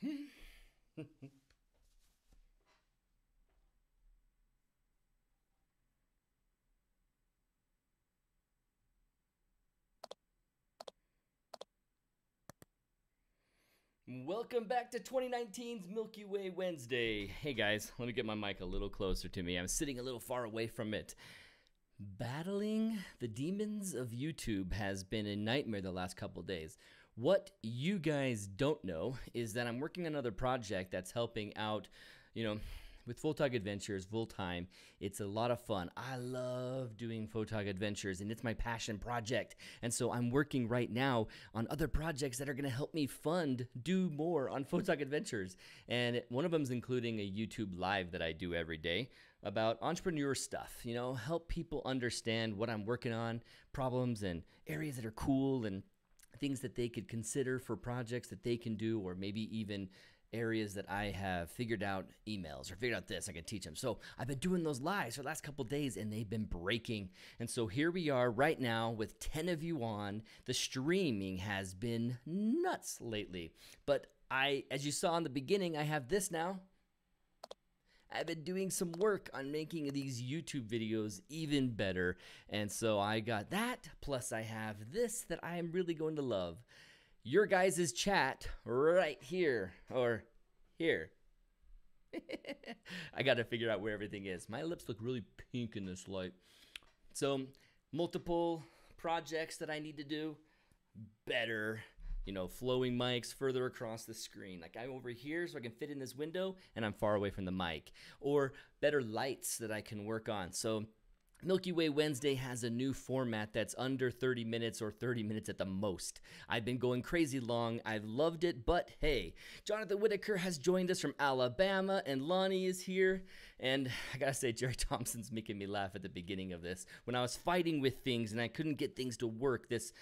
Welcome back to 2019's Milky Way Wednesday. Hey guys, let me get my mic a little closer to me. I'm sitting a little far away from it. Battling the demons of YouTube has been a nightmare the last couple days. What you guys don't know is that I'm working on another project that's helping out, with Photog Adventures full time. It's a lot of fun. I love doing Photog Adventures and it's my passion project. And so I'm working right now on other projects that are going to help me do more on Photog Adventures. And one of them is including a YouTube live that I do every day about entrepreneur stuff, help people understand what I'm working on, problems and areas that are cool and things that they could consider for projects that they can do, or maybe even areas that I have figured out, emails or figured out this, I can teach them. So I've been doing those lives for the last couple days and they've been breaking. And so here we are right now with 10 of you on. The streaming has been nuts lately. But as you saw in the beginning, I have this now. I've been doing some work on making these YouTube videos even better. And so I got that, plus I have this that I am really going to love. Your guys' chat right here, or here. I got to figure out where everything is. My lips look really pink in this light. So multiple projects that I need to do better. Flowing mics further across the screen. Like I'm over here so I can fit in this window and I'm far away from the mic. Or better lights that I can work on. So Milky Way Wednesday has a new format that's under 30 minutes or 30 minutes at the most. I've been going crazy long. I've loved it, but hey, Jonathan Whitaker has joined us from Alabama and Lonnie is here. And I gotta say, Jerry Thompson's making me laugh at the beginning of this. When I was fighting with things and I couldn't get things to work, this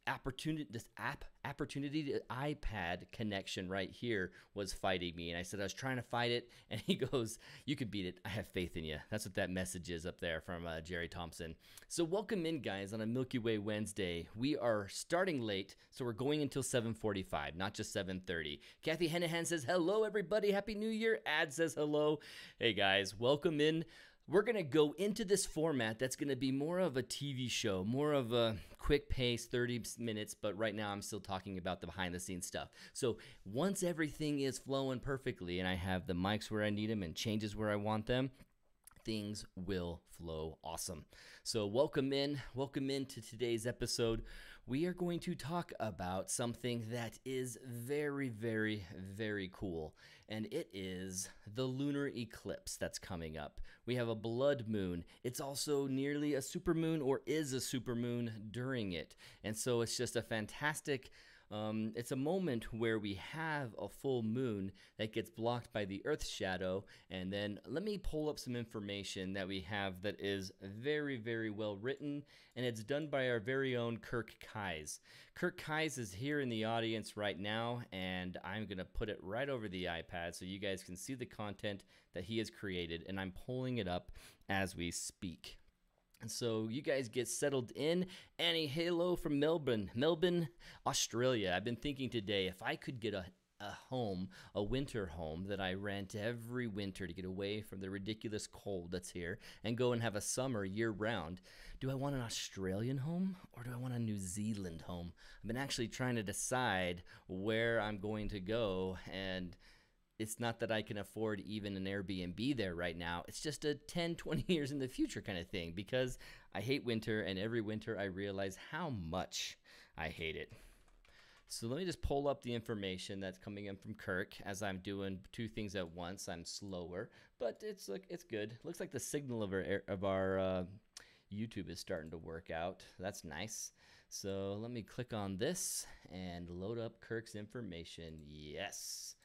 opportunity to iPad connection right here was fighting me. And I said, I was trying to fight it. And he goes, you can beat it. I have faith in you. That's what that message is up there from Jerry Thompson. So welcome in, guys, on a Milky Way Wednesday. We are starting late, so we're going until 7:45, not just 7:30. Kathy Hennehan says, hello, everybody. Happy New Year. Ad says hello. Hey, guys, welcome in. We're going to go into this format that's going to be more of a TV show, more of a quick pace, 30 minutes, but right now I'm still talking about the behind the scenes stuff. So once everything is flowing perfectly and I have the mics where I need them and changes where I want them, things will flow awesome. So welcome in to today's episode. We are going to talk about something that is very, very, very cool, and it is the lunar eclipse that's coming up. We have a blood moon. It's also nearly a supermoon, or is a supermoon during it, and so it's just a fantastic it's a moment where we have a full moon that gets blocked by the Earth's shadow. And then let me pull up some information that we have that is very, very well written. And it's done by our very own Kirk Keyes. Kirk Keyes is here in the audience right now. And I'm going to put it right over the iPad so you guys can see the content that he has created. And I'm pulling it up as we speak. And so you guys get settled in. Annie Halo from Melbourne, Australia. I've been thinking today, if I could get a winter home that I rent every winter to get away from the ridiculous cold that's here and go and have a summer year round, do I want an Australian home or do I want a New Zealand home? I've been actually trying to decide where I'm going to go, and it's not that I can afford even an Airbnb there right now. It's just a 10, 20 years in the future kind of thing, because I hate winter, and every winter I realize how much I hate it. So let me just pull up the information that's coming in from Kirk. As I'm doing two things at once, I'm slower, but it's good. Looks like the signal of our YouTube is starting to work out. That's nice. So let me click on this and load up Kirk's information. Yes.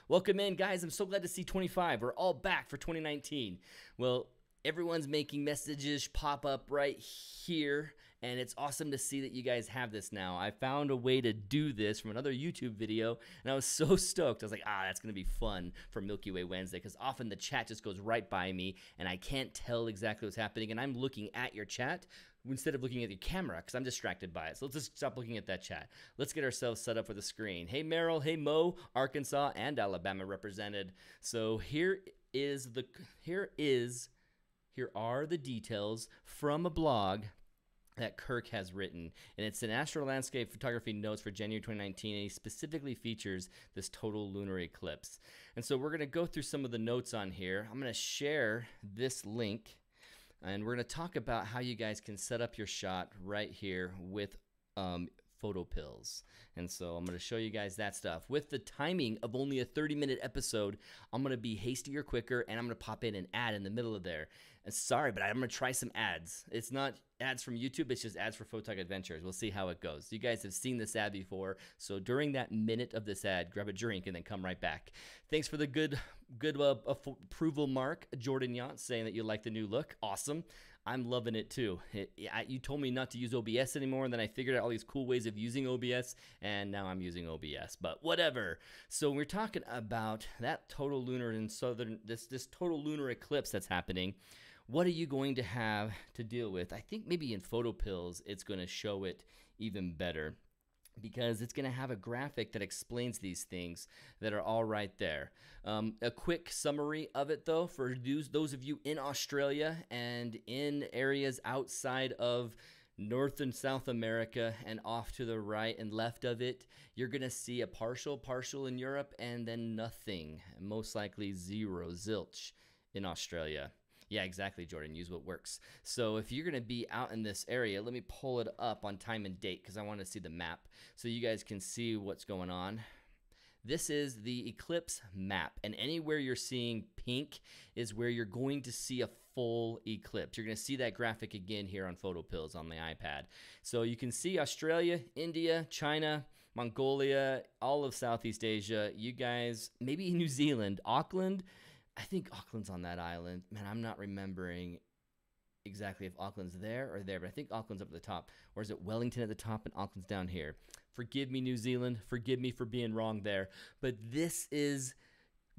Welcome in, guys. I'm so glad to see 25. We're all back for 2019. Well, everyone's making messages pop up right here, and it's awesome to see that you guys have this now. I found a way to do this from another YouTube video, and I was so stoked. I was like, that's going to be fun for Milky Way Wednesday, because often the chat just goes right by me, and I can't tell exactly what's happening, and I'm looking at your chat instead of looking at your camera because I'm distracted by it. So let's just stop looking at that chat. Let's get ourselves set up for the screen. Hey Merrill, hey Mo, Arkansas and Alabama represented. So here are the details from a blog that Kirk has written, and it's an astro landscape photography notes for January 2019, and he specifically features this total lunar eclipse. And so we're going to go through some of the notes on here. I'm going to share this link, and we're going to talk about how you guys can set up your shot right here with photo pills. And so I'm going to show you guys that stuff. With the timing of only a 30-minute episode, I'm going to be hastier, quicker, and I'm going to pop in an ad in the middle of there. And sorry, but I'm going to try some ads. It's not ads from YouTube, it's just ads for Photog Adventures. We'll see how it goes. You guys have seen this ad before, so during that minute of this ad, grab a drink and then come right back. Thanks for the good approval mark, Jordan Yacht, saying that you like the new look. Awesome. I'm loving it too. You told me not to use OBS anymore, and then I figured out all these cool ways of using OBS, and now I'm using OBS, but whatever. So we're talking about that total lunar and this total lunar eclipse that's happening. What are you going to have to deal with? I think maybe in photo pills, it's going to show it even better, because it's going to have a graphic that explains these things that are all right there. A quick summary of it, though, for those of you in Australia and in areas outside of North and South America and off to the right and left of it, you're going to see a partial in Europe, and then nothing, most likely zero, zilch in Australia. Yeah, exactly, Jordan. Use what works. So if you're going to be out in this area, let me pull it up on time and date because I want to see the map so you guys can see what's going on. This is the eclipse map, and anywhere you're seeing pink is where you're going to see a full eclipse. You're going to see that graphic again here on Photo Pills on the iPad. So you can see Australia, India, China, Mongolia, all of Southeast Asia. You guys, maybe New Zealand, Auckland. I think Auckland's on that island. Man, I'm not remembering exactly if Auckland's there or there, but I think Auckland's up at the top. Or is it Wellington at the top and Auckland's down here? Forgive me, New Zealand. Forgive me for being wrong there. But this is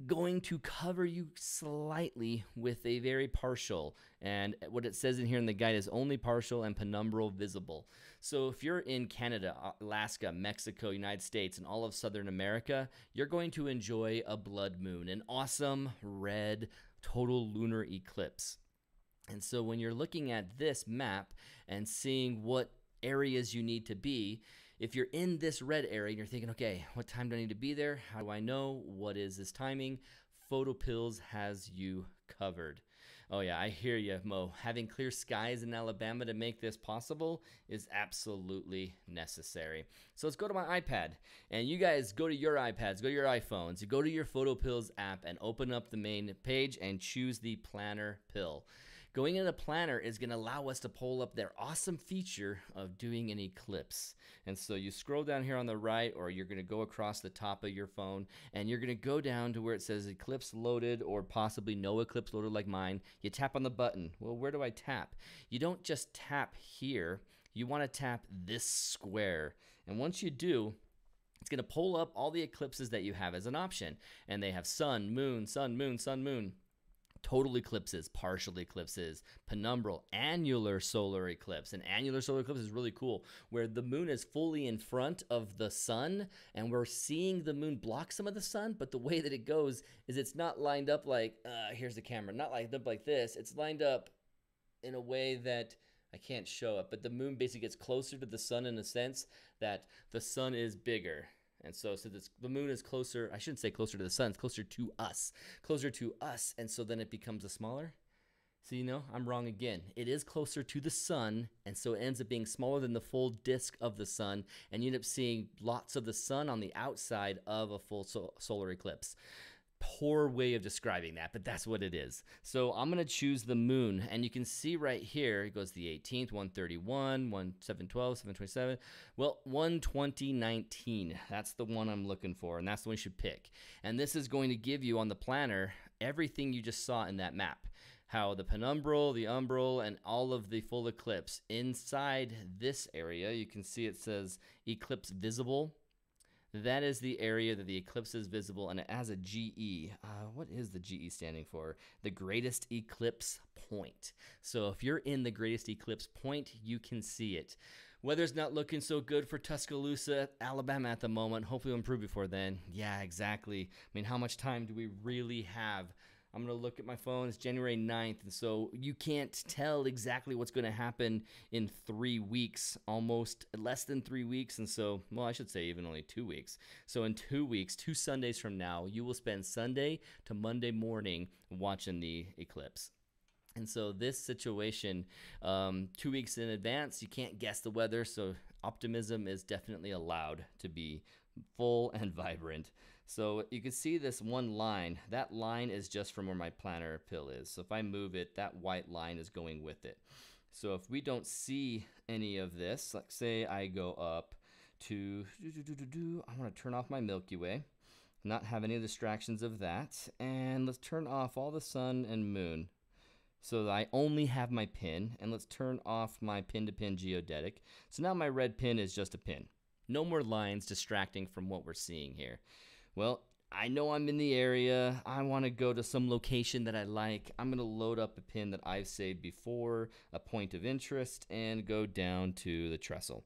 going to cover you slightly with a very partial. And what it says in here in the guide is only partial and penumbral visible. So if you're in Canada, Alaska, Mexico, United States, and all of Southern America, you're going to enjoy a blood moon, an awesome red total lunar eclipse. And so when you're looking at this map and seeing what areas you need to be, if you're in this red area and you're thinking, okay, what time do I need to be there? How do I know? What is this timing? Photo Pills has you covered. Oh yeah, I hear you, Mo. Having clear skies in Alabama to make this possible is absolutely necessary. So let's go to my iPad. And you guys go to your iPads, go to your iPhones, you go to your Photo Pills app and open up the main page and choose the planner pill. Going into Planner is going to allow us to pull up their awesome feature of doing an eclipse. And so you scroll down here on the right, or you're going to go across the top of your phone, and you're going to go down to where it says eclipse loaded or possibly no eclipse loaded like mine. You tap on the button. Well, where do I tap? You don't just tap here. You want to tap this square. And once you do, it's going to pull up all the eclipses that you have as an option. And they have sun, moon, sun, moon, sun, moon. Total eclipses, partial eclipses, penumbral, annular solar eclipse. An annular solar eclipse is really cool, where the moon is fully in front of the sun, and we're seeing the moon block some of the sun, but the way that it goes is it's not lined up like, here's the camera, not lined up like this. It's lined up in a way that I can't show it, but the moon basically gets closer to the sun in a sense that the sun is bigger. And so the moon is closer, I shouldn't say closer to the sun, it's closer to us, and so then it becomes a smaller. So you know, I'm wrong again. It is closer to the sun, and so it ends up being smaller than the full disk of the sun, and you end up seeing lots of the sun on the outside of a full solar eclipse. Poor way of describing that, but that's what it is. So I'm going to choose the moon, and you can see right here, it goes the 18th, 131, 712, 727, well, 12019. That's the one I'm looking for, and that's the one you should pick. And this is going to give you on the planner everything you just saw in that map. how the penumbral, the umbral, and all of the full eclipse inside this area, you can see it says eclipse visible. That is the area that the eclipse is visible, and it has a GE. What is the GE standing for? The greatest eclipse point. So if you're in the greatest eclipse point, you can see it. Weather's not looking so good for Tuscaloosa, Alabama at the moment. Hopefully it'll improve before then. Yeah, exactly. I mean, how much time do we really have? I'm going to look at my phone. It's January 9th, and so you can't tell exactly what's going to happen in 3 weeks, almost less than 3 weeks. And so, well, I should say even only 2 weeks. So in 2 weeks, 2 Sundays from now, you will spend Sunday to Monday morning watching the eclipse. And so this situation, 2 weeks in advance, you can't guess the weather, so optimism is definitely allowed to be full and vibrant. So you can see this one line. That line is just from where my planner pill is. So if I move it, that white line is going with it. So if we don't see any of this, like say I go up to, I want to turn off my Milky Way, not have any distractions of that, and let's turn off all the sun and moon. So that I only have my pin, and let's turn off my pin-to-pin geodetic. So now my red pin is just a pin. No more lines distracting from what we're seeing here. Well, I know I'm in the area. I want to go to some location that I like. I'm going to load up a pin that I've saved before, a point of interest, and go down to the trestle.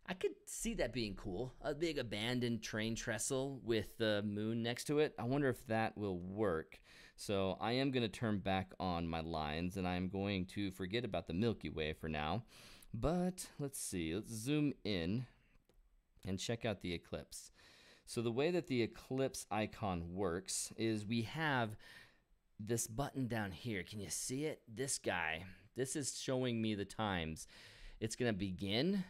I could see that being cool. A big abandoned train trestle with the moon next to it. I wonder if that will work. So I am going to turn back on my lines, and I'm going to forget about the Milky Way for now. But let's see. Let's zoom in and check out the eclipse. So the way that the eclipse icon works is we have this button down here. Can you see it? This guy. This is showing me the times. It's going to begin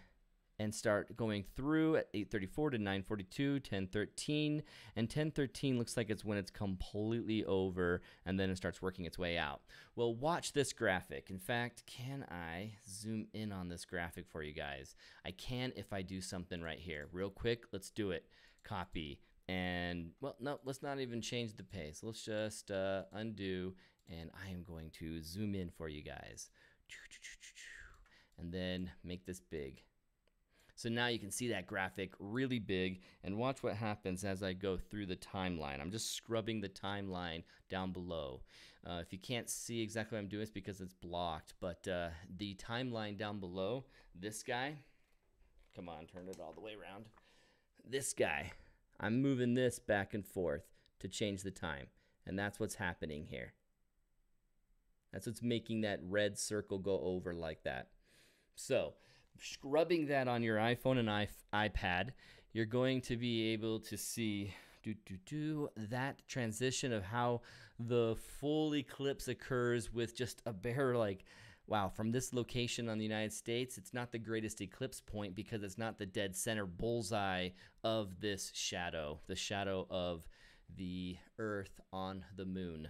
and start going through at 8:34 to 9:42, 10:13, and 10:13 looks like it's when it's completely over, and then it starts working its way out. Well, watch this graphic. In fact, can I zoom in on this graphic for you guys? I can if I do something right here. Real quick, let's do it. Copy, and, well, no, let's not even change the pace. Let's just undo, and I am going to zoom in for you guys. And then make this big. So now you can see that graphic really big, and watch what happens as I go through the timeline. I'm just scrubbing the timeline down below. If you can't see exactly what I'm doing, it's because it's blocked, but the timeline down below, this guy, come on, turn it all the way around. This guy, I'm moving this back and forth to change the time, and that's what's happening here. That's what's making that red circle go over like that. So, scrubbing that on your iPhone and iPad, you're going to be able to see that transition of how the full eclipse occurs with just a bare, like, wow, from this location on the United States, it's not the greatest eclipse point because it's not the dead center bullseye of this shadow, the shadow of the Earth on the moon,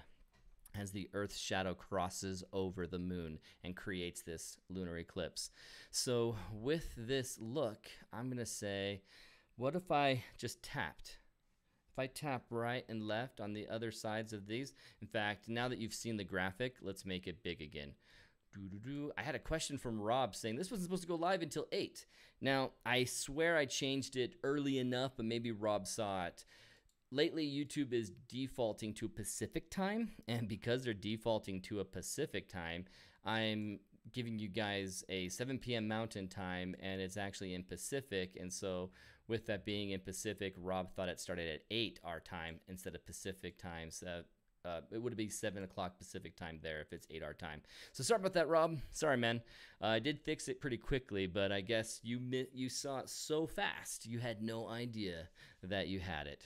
as the Earth's shadow crosses over the moon and creates this lunar eclipse. So with this look, I'm going to say, what if I just tapped? If I tap right and left on the other sides of these, in fact, now that you've seen the graphic, let's make it big again. I had a question from Rob saying this wasn't supposed to go live until 8. Now, I swear I changed it early enough, but maybe Rob saw it. Lately, YouTube is defaulting to Pacific time, and because they're defaulting to a Pacific time, I'm giving you guys a 7 p.m. Mountain time, and it's actually in Pacific, and so with that being in Pacific, Rob thought it started at 8 our time instead of Pacific time, so it would be 7 o'clock Pacific time there if it's 8 our time. So sorry about that, Rob. Sorry, man. I did fix it pretty quickly, but I guess you saw it so fast, you had no idea that you had it.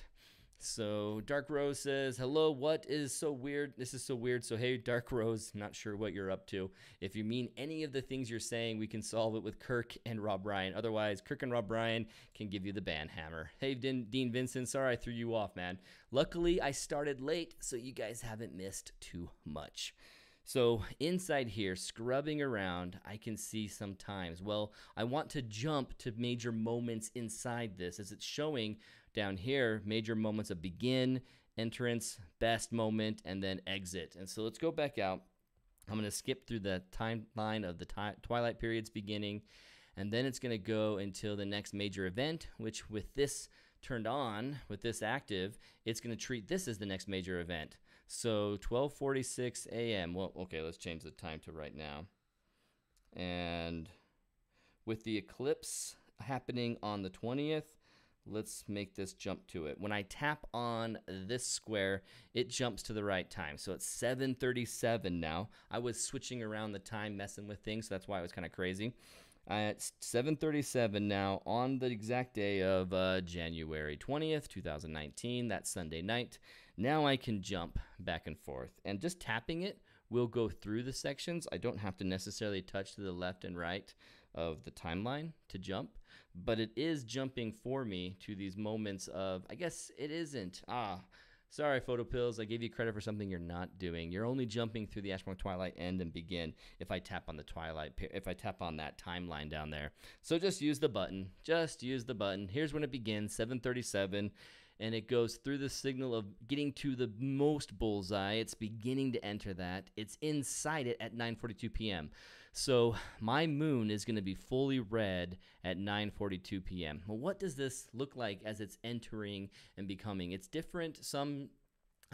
So Dark Rose says, hello, what is so weird? This is so weird. So hey, Dark Rose, not sure what you're up to. If you mean any of the things you're saying, we can solve it with Kirk and Rob Ryan. Otherwise, Kirk and Rob Ryan can give you the band hammer. Hey, Dean Vincent, sorry I threw you off, man. Luckily, I started late, so you guys haven't missed too much. So inside here, scrubbing around, I can see some times. Well, I want to jump to major moments inside this as it's showing down here, major moments of begin, entrance, best moment, and then exit. And so let's go back out. I'm going to skip through the timeline of the twilight periods beginning, and then it's going to go until the next major event, which with this turned on, with this active, it's going to treat this as the next major event. So 12:46 a.m. Well, okay, let's change the time to right now. And with the eclipse happening on the 20th, let's make this jump to it. When I tap on this square, it jumps to the right time. So it's 7:37 now. I was switching around the time, messing with things, so that's why it was kind of crazy. It's 7:37 now on the exact day of January 20th, 2019, that Sunday night. Now I can jump back and forth. And just tapping it will go through the sections. I don't have to necessarily touch to the left and right of the timeline to jump, but it is jumping for me to these moments of, I guess it isn't. Sorry, Photopills, I gave you credit for something you're not doing. You're only jumping through the astronomical twilight end and begin if I tap on the twilight, if I tap on that timeline down there. So just use the button. Just use the button. Here's when it begins, 7:37. And it goes through the signal of getting to the most bullseye. It's beginning to enter that. It's inside it at 9:42 p.m. So my moon is going to be fully red at 9:42 p.m. Well, what does this look like as it's entering and becoming? It's different. Some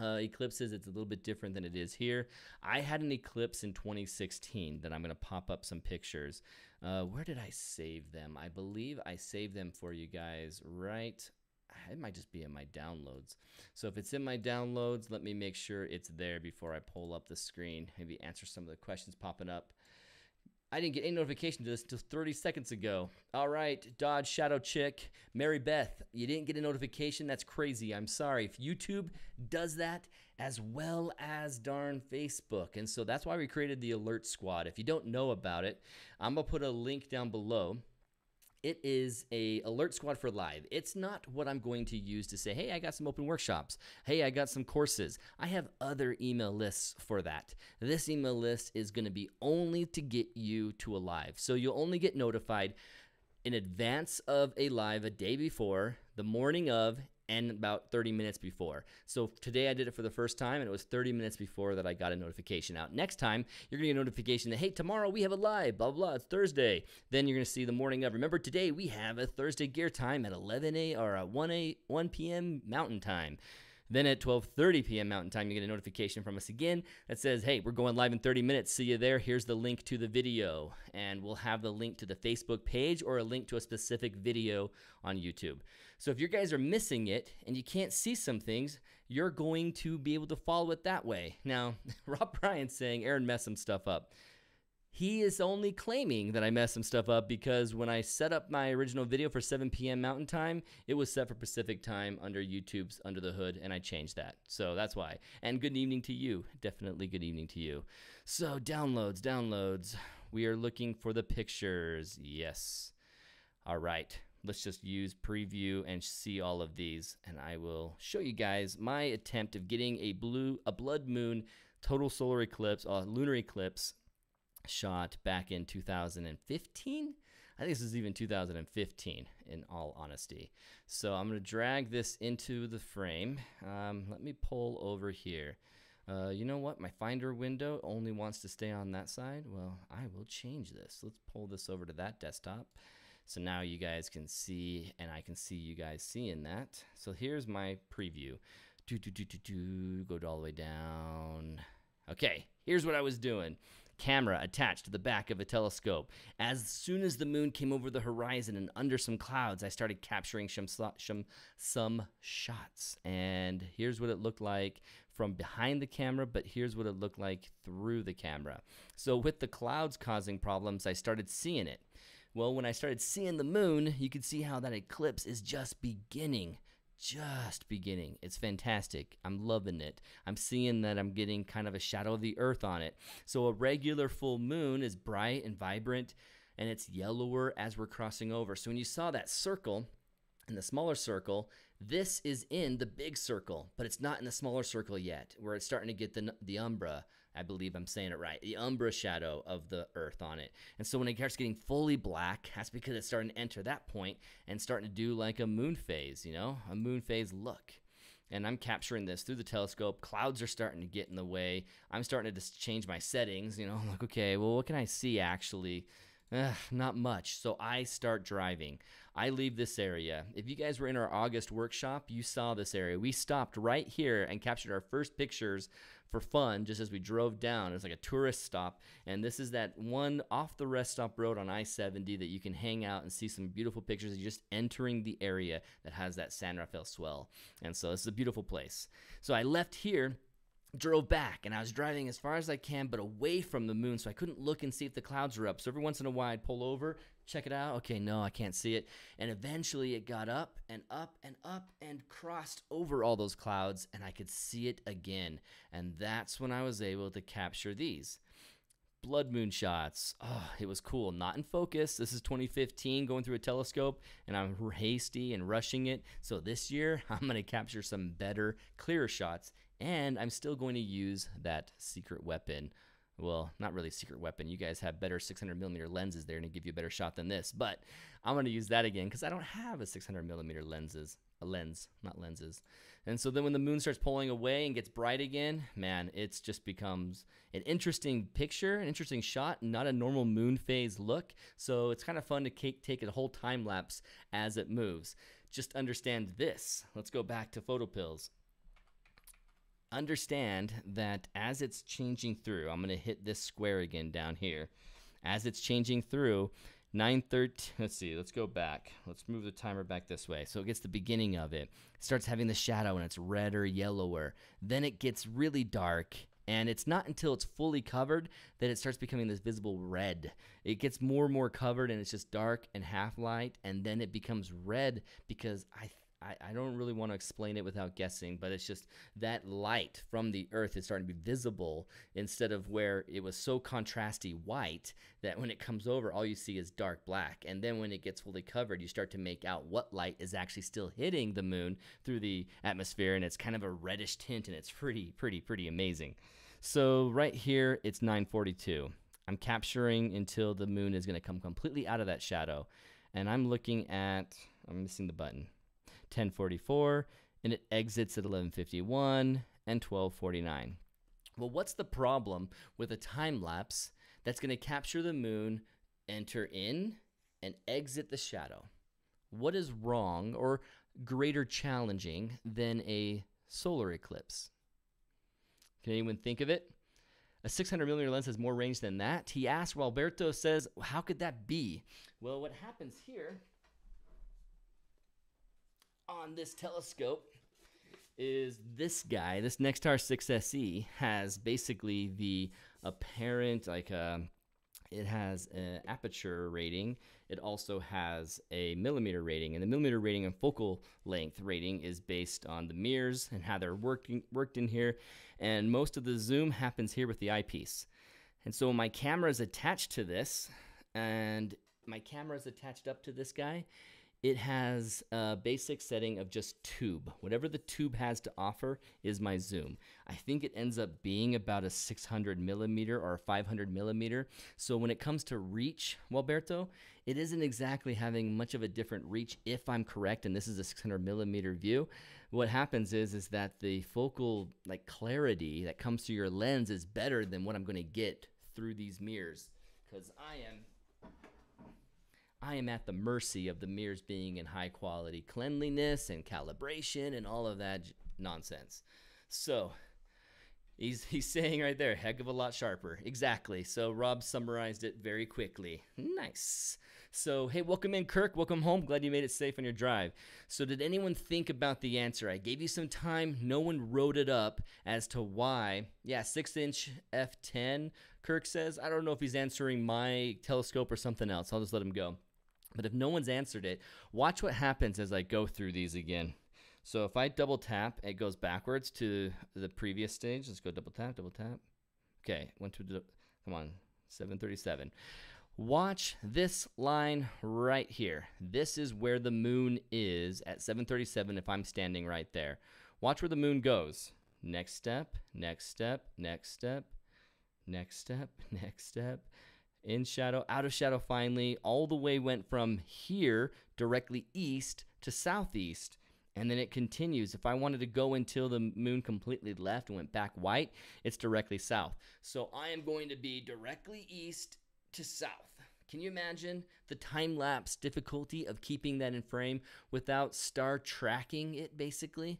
eclipses, it's a little bit different than it is here. I had an eclipse in 2016 that I'm going to pop up some pictures. Where did I save them? I believe I saved them for you guys right. It might just be in my downloads. So if it's in my downloads, let me make sure it's there before I pull up the screen. Maybe answer some of the questions popping up. I didn't get any notification to this until 30 seconds ago. All right, Dodge Shadow Chick, Mary Beth, you didn't get a notification? That's crazy. I'm sorry. If YouTube does that as well as darn Facebook. And so that's why we created the Alert Squad. If you don't know about it, I'm going to put a link down below. It is a Alert Squad for live. It's not what I'm going to use to say, hey, I got some open workshops. Hey, I got some courses. I have other email lists for that. This email list is going to be only to get you to a live. So you'll only get notified in advance of a live a day before, the morning of, and about 30 minutes before. So today I did it for the first time, and it was 30 minutes before that I got a notification out. Next time, you're going to get a notification that, hey, tomorrow we have a live, blah, blah, it's Thursday. Then you're going to see the morning of. Remember, today we have a Thursday gear time at 1 p.m. Mountain Time. Then at 12:30 p.m. Mountain Time, you get a notification from us again that says, hey, we're going live in 30 minutes. See you there. Here's the link to the video. And we'll have the link to the Facebook page or a link to a specific video on YouTube. So if you guys are missing it and you can't see some things, you're going to be able to follow it that way. Now, Rob Bryan's saying Aaron messed some stuff up. He is only claiming that I messed some stuff up because when I set up my original video for 7 p.m. Mountain Time, it was set for Pacific Time under YouTube's Under the Hood, and I changed that. So that's why. And good evening to you. Definitely good evening to you. So downloads. We are looking for the pictures. Yes. All right. Let's just use preview and see all of these, and I will show you guys my attempt of getting a blood moon total solar eclipse, lunar eclipse shot back in 2015. I think this is even 2015 in all honesty. So I'm going to drag this into the frame. Let me pull over here. You know what? My Finder window only wants to stay on that side. Well, I will change this. Let's pull this over to that desktop. So now you guys can see, and I can see you guys seeing that. So here's my preview. Go all the way down. Okay, here's what I was doing. Camera attached to the back of a telescope. As soon as the moon came over the horizon and under some clouds, I started capturing some shots. And here's what it looked like from behind the camera, but here's what it looked like through the camera. So with the clouds causing problems, I started seeing it. Well, when I started seeing the moon, you could see how that eclipse is just beginning. Just beginning. It's fantastic. I'm loving it. I'm seeing that I'm getting kind of a shadow of the earth on it. So a regular full moon is bright and vibrant, and it's yellower as we're crossing over. So when you saw that circle, in the smaller circle, this is in the big circle, but it's not in the smaller circle yet, where it's starting to get the umbra. I believe I'm saying it right. The umbra shadow of the earth on it. And so when it starts getting fully black, that's because it's starting to enter that point and starting to do like a moon phase, you know, a moon phase look. and I'm capturing this through the telescope. Clouds are starting to get in the way. I'm starting to just change my settings. You know, I'm like, okay, well, what can I see actually? Not much. So I start driving. I leave this area. If you guys were in our August workshop, you saw this area. We stopped right here and captured our first pictures for fun just as we drove down. It's like a tourist stop. And this is that one off the rest stop road on I-70 that you can hang out and see some beautiful pictures of just entering the area that has that San Rafael swell. And so it's a beautiful place. So I left here, drove back, and I was driving as far as I can but away from the moon, so I couldn't look and see if the clouds were up. So every once in a while I'd pull over, check it out. Okay, no, I can't see it. And eventually it got up and up and up and crossed over all those clouds, and I could see it again. And that's when I was able to capture these blood moon shots. Oh, it was cool. Not in focus. This is 2015 going through a telescope, and I'm hasty and rushing it. So this year I'm going to capture some better, clearer shots. And I'm still going to use that secret weapon. Well, not really secret weapon. You guys have better 600mm lenses there and to give you a better shot than this. But I'm going to use that again because I don't have a 600mm lens, not lenses. And so then when the moon starts pulling away and gets bright again, man, it just becomes an interesting picture, an interesting shot, not a normal moon phase look. So it's kind of fun to take a whole time lapse as it moves. Just understand this. Let's go back to photopills. Understand that as it's changing through, I'm going to hit this square again down here. As it's changing through, 9:13, let's see, let's go back. Let's move the timer back this way. So it gets the beginning of it. It starts having the shadow and it's redder, yellower. Then it gets really dark, and it's not until it's fully covered that it starts becoming this visible red. It gets more and more covered and it's just dark and half light, and then it becomes red because I don't really want to explain it without guessing, but it's just that light from the earth is starting to be visible instead of where it was so contrasty white that when it comes over, all you see is dark black. And then when it gets fully covered, you start to make out what light is actually still hitting the moon through the atmosphere, and it's kind of a reddish tint, and it's pretty amazing. So right here, it's 9:42. I'm capturing until the moon is going to come completely out of that shadow. And I'm looking at, I'm missing the button. 10:44, and it exits at 11:51 and 12:49. Well, what's the problem with a time lapse that's going to capture the moon, enter in, and exit the shadow? What is wrong or greater challenging than a solar eclipse? Can anyone think of it? A 600mm lens has more range than that. He asked, well, Alberto says, how could that be? Well, what happens here on this telescope is this guy, this Nextar 6SE, has basically the apparent, it has an aperture rating. It also has a millimeter rating, and the millimeter rating and focal length rating is based on the mirrors and how they're worked in here, and most of the zoom happens here with the eyepiece. And so my camera is attached to this, and my camera is attached up to this guy. It has a basic setting of just tube. Whatever the tube has to offer is my zoom. I think it ends up being about a 600mm or a 500mm. So when it comes to reach, Walberto, it isn't exactly having much of a different reach if I'm correct, and this is a 600mm view. What happens is that the focal clarity that comes through your lens is better than what I'm going to get through these mirrors, because I am at the mercy of the mirrors being in high quality cleanliness and calibration and all of that nonsense. So he's saying right there, heck of a lot sharper. Exactly. So Rob summarized it very quickly. Nice. So, hey, welcome in, Kirk. Welcome home. Glad you made it safe on your drive. So did anyone think about the answer? I gave you some time. No one wrote it up as to why. Yeah, 6-inch f10, Kirk says. I don't know if he's answering my telescope or something else. I'll just let him go. But if no one's answered it, watch what happens as I go through these again. So if I double tap, it goes backwards to the previous stage. Let's go double tap, double tap. Okay, come on, 737. Watch this line right here. This is where the moon is at 737 if I'm standing right there. Watch where the moon goes. Next step, next step, next step, next step, next step. In shadow, out of shadow finally, all the way went from here directly east to southeast. And then it continues. If I wanted to go until the moon completely left and went back white, it's directly south. So I am going to be directly east to south. Can you imagine the time-lapse difficulty of keeping that in frame without star tracking it, basically?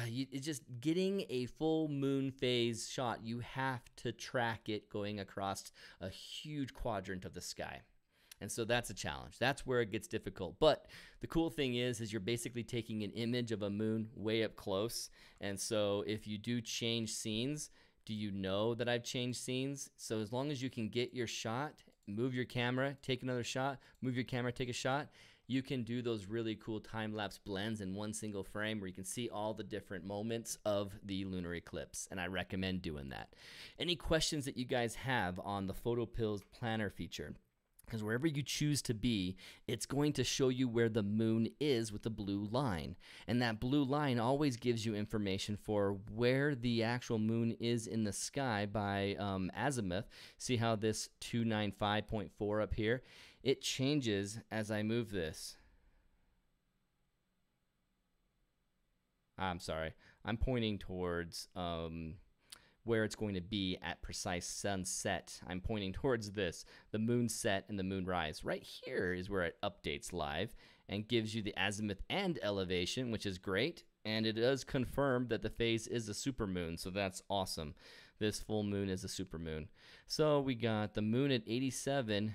It's just getting a full moon phase shot. You have to track it going across a huge quadrant of the sky. And so that's a challenge. That's where it gets difficult. But the cool thing is you're basically taking an image of a moon way up close. And so if you do change scenes, do you know that I've changed scenes? So as long as you can get your shot, move your camera, take another shot, move your camera, take a shot, you can do those really cool time-lapse blends in one single frame where you can see all the different moments of the lunar eclipse, and I recommend doing that. Any questions that you guys have on the PhotoPills planner feature? Because wherever you choose to be, it's going to show you where the moon is with the blue line. And that blue line always gives you information for where the actual moon is in the sky by azimuth. See how this 295.4 up here? It changes as I move this. I'm sorry. I'm pointing towards where it's going to be at precise sunset. I'm pointing towards this, the moon set and the moon rise. Right here is where it updates live and gives you the azimuth and elevation, which is great. And it does confirm that the phase is a supermoon, so that's awesome. This full moon is a supermoon. So we got the moon at 87,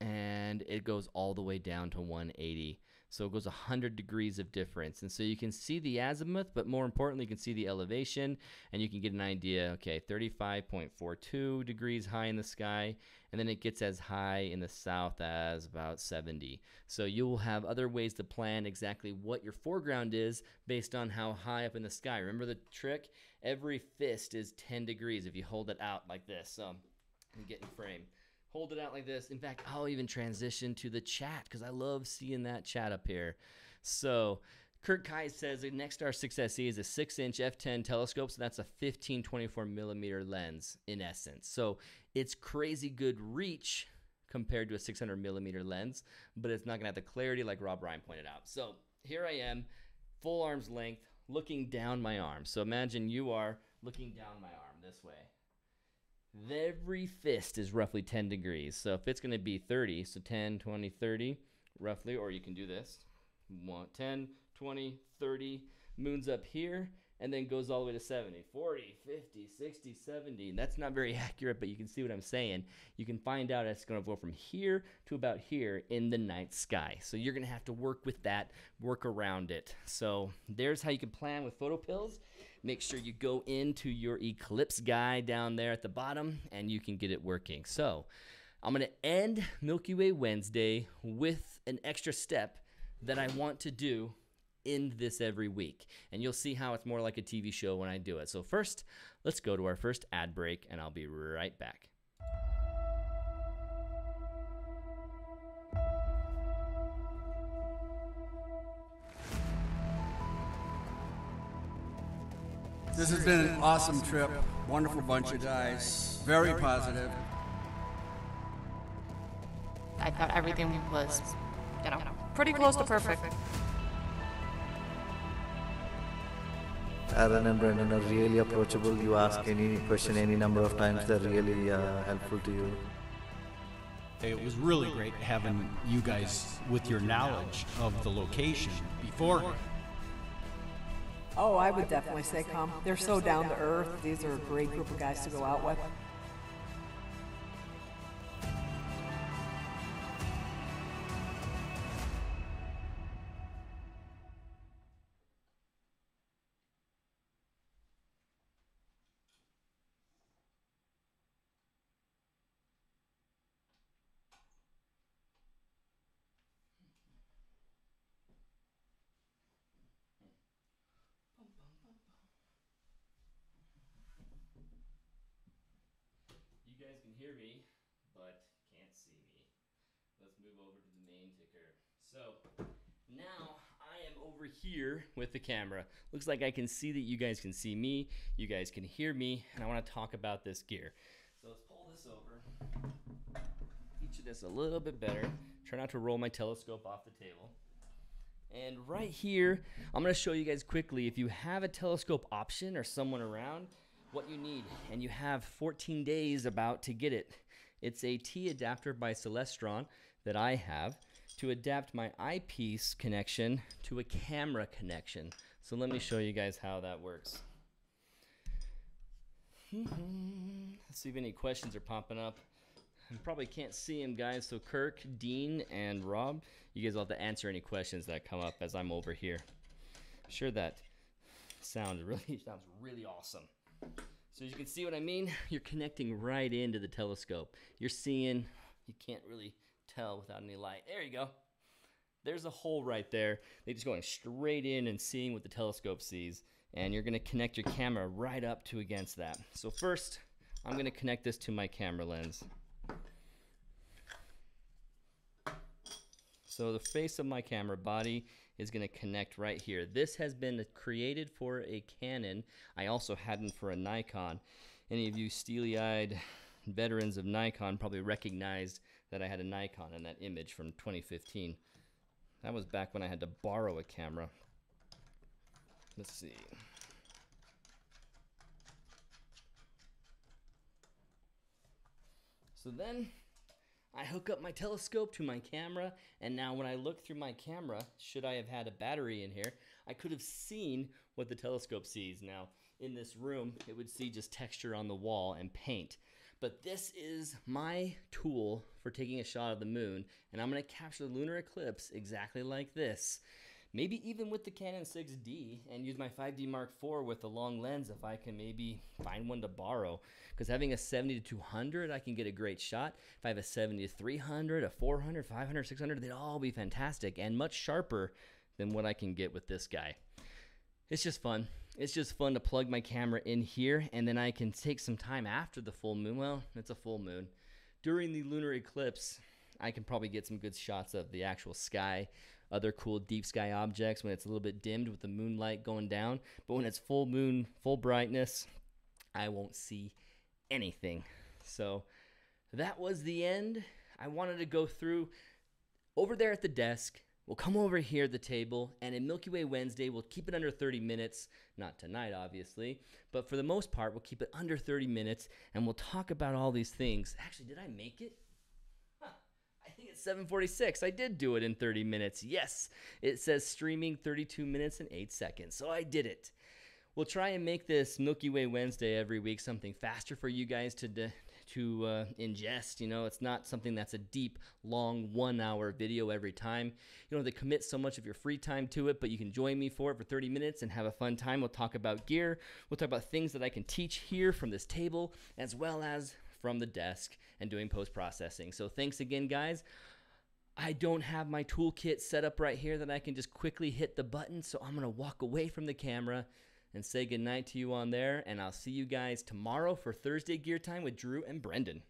and it goes all the way down to 180. So it goes 100 degrees of difference. And so you can see the azimuth, but more importantly, you can see the elevation, and you can get an idea, okay, 35.42 degrees high in the sky, and then it gets as high in the south as about 70. So you will have other ways to plan exactly what your foreground is based on how high up in the sky. Remember the trick? Every fist is 10 degrees if you hold it out like this. So let me get in frame. Hold it out like this. In fact, I'll even transition to the chat because I love seeing that chat up here. So Kurt Kai says the Nexstar 6SE is a 6-inch f10 telescope, so that's a 15-24 millimeter lens in essence. So it's crazy good reach compared to a 600 millimeter lens, but it's not going to have the clarity like Rob Ryan pointed out. So here I am, full arm's length, looking down my arm. So imagine you are looking down my arm this way. Every fist is roughly 10 degrees. So if it's going to be 30, so 10, 20, 30, roughly, or you can do this. 10, 20, 30, moon's up here, and then goes all the way to 70, 40, 50, 60, 70. And that's not very accurate, but you can see what I'm saying. You can find out it's going to go from here to about here in the night sky. So you're going to have to work with that, work around it. So there's how you can plan with PhotoPills. Make sure you go into your eclipse guide down there at the bottom, and you can get it working. So I'm going to end Milky Way Wednesday with an extra step that I want to do in this every week. And you'll see how it's more like a TV show when I do it. So first, let's go to our first ad break, and I'll be right back. This has been an awesome trip. Wonderful bunch of guys. Very positive. I thought everything was, pretty close to perfect. Aaron and Brendan are really approachable. You ask any question any number of times, they're really helpful to you. It was really great having you guys with your knowledge of the location beforehand. Oh, I would definitely say come. They're so down to earth. These are a great group of guys to go out with. You guys can hear me, but can't see me. Let's move over to the main ticker. So now I am over here with the camera. Looks like I can see that you guys can see me, you guys can hear me, and I want to talk about this gear. So let's pull this over. Feature this a little bit better. Try not to roll my telescope off the table. And right here, I'm going to show you guys quickly, if you have a telescope option or someone around, what you need. And you have 14 days about to get it. It's a T adapter by Celestron that I have to adapt my eyepiece connection to a camera connection. So let me show you guys how that works. Let's see if any questions are popping up. I probably can't see them, guys, so Kirk, Dean, and Rob, you guys will have to answer any questions that come up as I'm over here. I'm sure that sounds really awesome. So as you can see what I mean, you're connecting right into the telescope. You're seeing, you can't really tell without any light. There you go. There's a hole right there. They're just going straight in and seeing what the telescope sees. And you're going to connect your camera right up to against that. So first, I'm going to connect this to my camera lens. So the face of my camera body is going to connect right here. This has been created for a Canon. I also had one for a Nikon. Any of you steely-eyed veterans of Nikon probably recognized that I had a Nikon in that image from 2015. That was back when I had to borrow a camera. Let's see. So then I hook up my telescope to my camera, and now when I look through my camera, should I have had a battery in here, I could have seen what the telescope sees. Now, in this room, it would see just texture on the wall and paint. But this is my tool for taking a shot of the moon, and I'm going to capture the lunar eclipse exactly like this. Maybe even with the Canon 6D, and use my 5D Mark IV with a long lens if I can maybe find one to borrow. Because having a 70-200, I can get a great shot. If I have a 70-300, a 400, 500, 600, they'd all be fantastic and much sharper than what I can get with this guy. It's just fun. It's just fun to plug my camera in here, and then I can take some time after the full moon. Well, it's a full moon. During the lunar eclipse, I can probably get some good shots of the actual sky, other cool deep sky objects when it's a little bit dimmed with the moonlight going down. But when it's full moon, full brightness, I won't see anything. So that was the end. I wanted to go through over there at the desk. We'll come over here at the table, and in Milky Way Wednesday, we'll keep it under 30 minutes. Not tonight, obviously, but for the most part, we'll keep it under 30 minutes, and we'll talk about all these things. Actually, did I make it? I think it's 7:46. I did do it in 30 minutes. Yes, it says streaming 32 minutes and 8 seconds, so I did it. We'll try and make this Milky Way Wednesday every week something faster for you guys to ingest. You know, it's not something that's a deep, long 1-hour video every time. You don't have to commit so much of your free time to it, but you can join me for it for 30 minutes and have a fun time. We'll talk about gear. We'll talk about things that I can teach here from this table, as well as from the desk and doing post-processing. So thanks again, guys. I don't have my toolkit set up right here that I can just quickly hit the button, so I'm going to walk away from the camera and say goodnight to you on there, and I'll see you guys tomorrow for Thursday Gear Time with Drew and Brendan.